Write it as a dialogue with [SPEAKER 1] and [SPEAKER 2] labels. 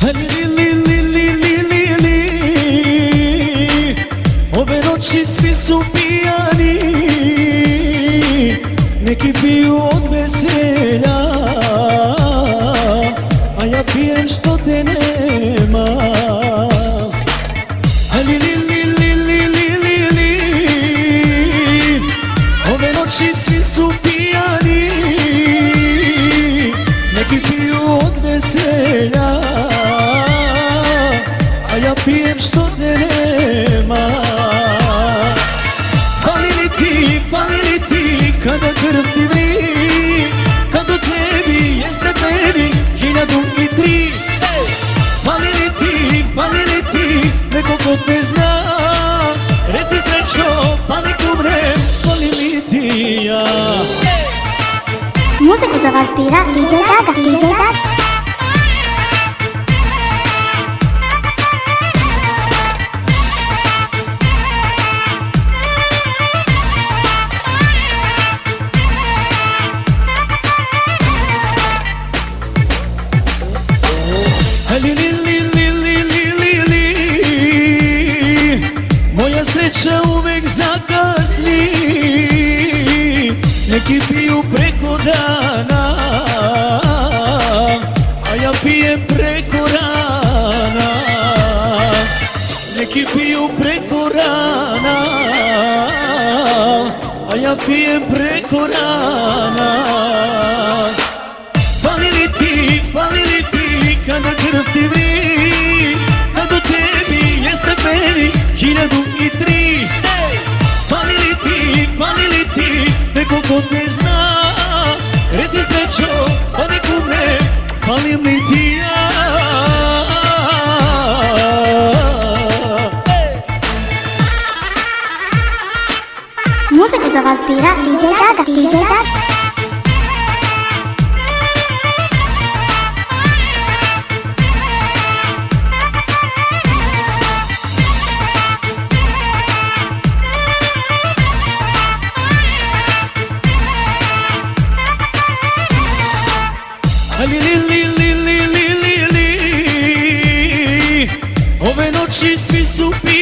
[SPEAKER 1] li, li, li, li, li, li, li. Ove noći svi su pijani, neki piju od veselja, a ja pijem što te nema. Ali li, li, li, li, li, li, li. Ove noći svi su pijani, neki piju od veselja, a ja pijem što te nema. Fali li ti kada krv ti vri, kad u tebi jeste baby 1003. Fali li ti neko ko te zna, reci srećo pa nek umrem, fali li ti ja.
[SPEAKER 2] Muziku za vas bira DJ Dada, DJ Dada.
[SPEAKER 1] Li, li, li, li, li, li, li, li. Moja sreća uvek zakasni, neki piju preko dana, a ja pijem preko rana. Neki piju preko rana, a ja pijem preko rana. Fali li ti kada krv ti vri, kad u tebi jeste baby 1003. Fali li ti neko ko te zna, reci srećo pa nek umre, falim li ti ja.
[SPEAKER 2] Muziku za vas bira DJ Dada, DJ Dada.
[SPEAKER 1] Li, li, li, li, li, li, li, li. Ove noći svi su pijani,